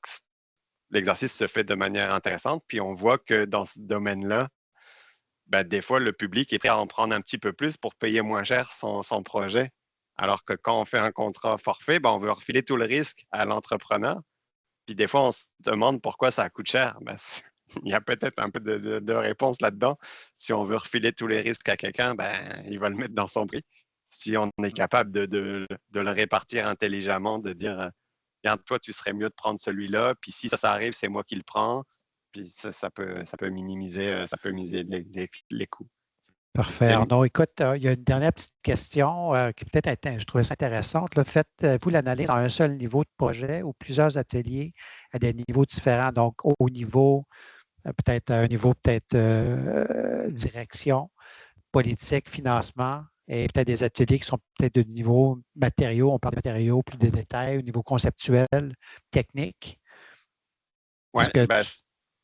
l'exercice se fait de manière intéressante. Puis on voit que dans ce domaine-là, ben, des fois, le public est prêt à en prendre un petit peu plus pour payer moins cher son projet. Alors que quand on fait un contrat forfait, ben, on veut refiler tout le risque à l'entrepreneur. Puis des fois, on se demande pourquoi ça coûte cher. Ben, il y a peut-être un peu de réponse là-dedans. Si on veut refiler tous les risques à quelqu'un, ben, il va le mettre dans son prix. Si on est capable de le répartir intelligemment, de dire regarde, toi, tu serais mieux de prendre celui-là, puis si ça arrive, c'est moi qui le prends, puis ça peut minimiser, les coûts. Parfait. Arnaud, écoute, il y a une dernière petite question qui je trouvais ça intéressante. Là. Faites-vous l'analyse à un seul niveau de projet ou plusieurs ateliers à des niveaux différents? Donc, au niveau, peut-être à un niveau peut-être direction, politique, financement, et peut-être des ateliers qui sont peut-être de niveau matériaux, on parle de matériaux, plus de détails, au niveau conceptuel, technique. Est-ce Ouais, que ben,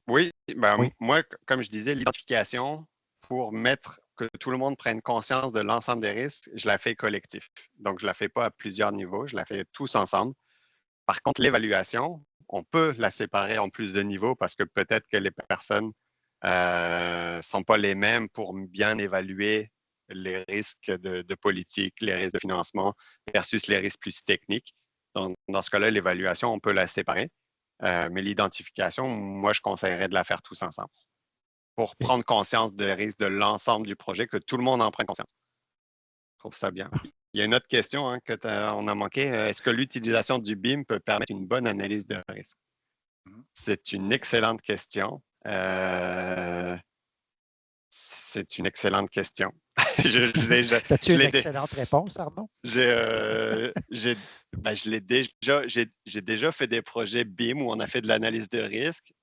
oui, ben, oui, moi, comme je disais, l'identification pour mettre que tout le monde prenne conscience de l'ensemble des risques, je la fais collectif. Donc, je la fais pas à plusieurs niveaux, je la fais tous ensemble. Par contre, l'évaluation, on peut la séparer en plus de niveaux parce que peut-être que les personnes sont pas les mêmes pour bien évaluer les risques de politique, les risques de financement versus les risques plus techniques. Donc, dans ce cas-là, l'évaluation, on peut la séparer. Mais l'identification, moi, je conseillerais de la faire tous ensemble pour et- prendre conscience des risques de l'ensemble du projet, que tout le monde en prenne conscience. Je trouve ça bien. Il y a une autre question hein, on a manqué. Est-ce que l'utilisation du BIM peut permettre une bonne analyse de risque? C'est une excellente question. C'est une excellente question. as-tu Je une l'ai excellente réponse, Arnaud? je l'ai j'ai déjà fait des projets BIM où on a fait de l'analyse de risque.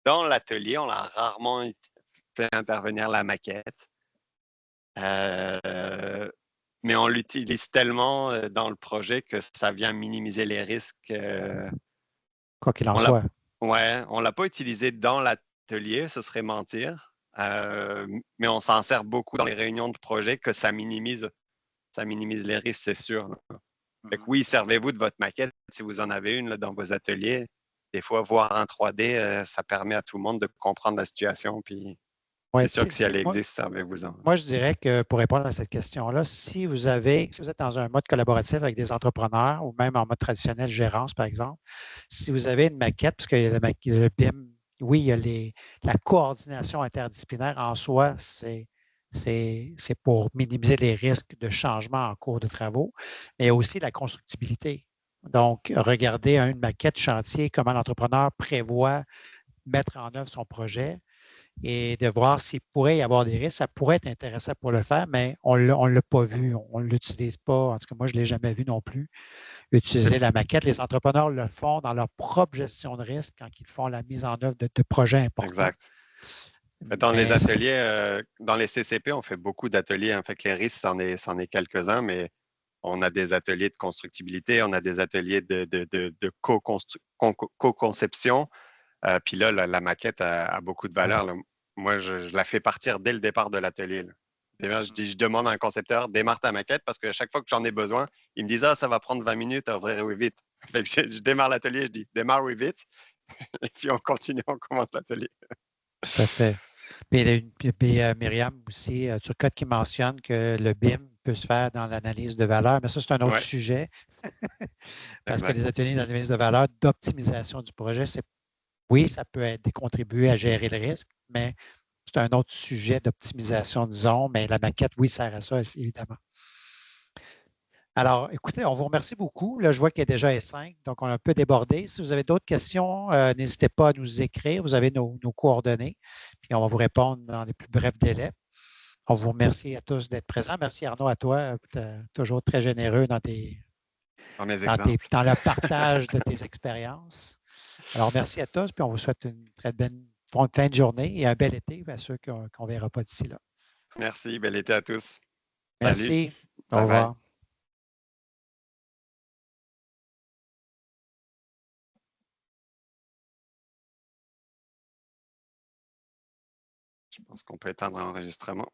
Dans l'atelier, on a rarement fait intervenir la maquette. Mais on l'utilise tellement dans le projet que ça vient minimiser les risques. Quoi qu'il en On l'a, soit. ouais, on l'a pas utilisé dans l'atelier, ce serait mentir. Mais on s'en sert beaucoup dans les réunions de projet que ça minimise les risques, c'est sûr. Fait que oui, servez-vous de votre maquette si vous en avez une là, dans vos ateliers. Des fois, voir en 3D, ça permet à tout le monde de comprendre la situation. Puis Ouais, c'est sûr que si elle existe, servez-vous-en. moi, je dirais que pour répondre à cette question-là, si vous êtes dans un mode collaboratif avec des entrepreneurs ou même en mode traditionnel gérance, par exemple, si vous avez une maquette, puisque le BIM, oui, il y a la coordination interdisciplinaire en soi, c'est pour minimiser les risques de changement en cours de travaux, mais aussi la constructibilité. Donc, regarder une maquette chantier, comment l'entrepreneur prévoit mettre en œuvre son projet et de voir s'il pourrait y avoir des risques. Ça pourrait être intéressant pour le faire, mais on ne l'a pas vu. On ne l'utilise pas. En tout cas, moi, je ne l'ai jamais vu non plus. Utiliser la maquette. Les entrepreneurs le font dans leur propre gestion de risque quand ils font la mise en œuvre de projets importants. Exact. Dans les Mais ateliers, dans les CCP, on fait beaucoup d'ateliers. En fait, les risques, c'en est quelques-uns, mais on a des ateliers de constructibilité, on a des ateliers de co-conception. Puis là, la maquette a beaucoup de valeur. Là. Moi, je la fais partir dès le départ de l'atelier. D'ailleurs, je demande à un concepteur, démarre ta maquette parce que chaque fois que j'en ai besoin, ils me disent, ah, ça va prendre 20 minutes à ouvrir Revit. Fait que je démarre l'atelier, je dis, démarre Revit, et puis on continue, on commence l'atelier. Tout à fait. Myriam aussi, Turcotte qui mentionne que le BIM peut se faire dans l'analyse de valeur, mais ça, c'est un autre Ouais, sujet parce que exact. les ateliers d'analyse de valeur, d'optimisation du projet, oui, ça peut aider, contribuer à gérer le risque, mais c'est un autre sujet d'optimisation, disons, mais la maquette, oui, sert à ça, évidemment. Alors, écoutez, on vous remercie beaucoup. Là, je vois qu'il est déjà S5, donc on a un peu débordé. Si vous avez d'autres questions, n'hésitez pas à nous écrire. Vous avez nos coordonnées, puis on va vous répondre dans les plus brefs délais. On vous remercie à tous d'être présents. Merci Arnaud, à toi. Tu es toujours très généreux Dans mes exemples. dans le partage de tes expériences. Alors, merci à tous, puis on vous souhaite une très bonne fin de journée et un bel été à ceux qu'on ne verra pas d'ici là. Merci, bel été à tous. Salut, Merci. Au bye bye. revoir. Je pense qu'on peut éteindre l'enregistrement.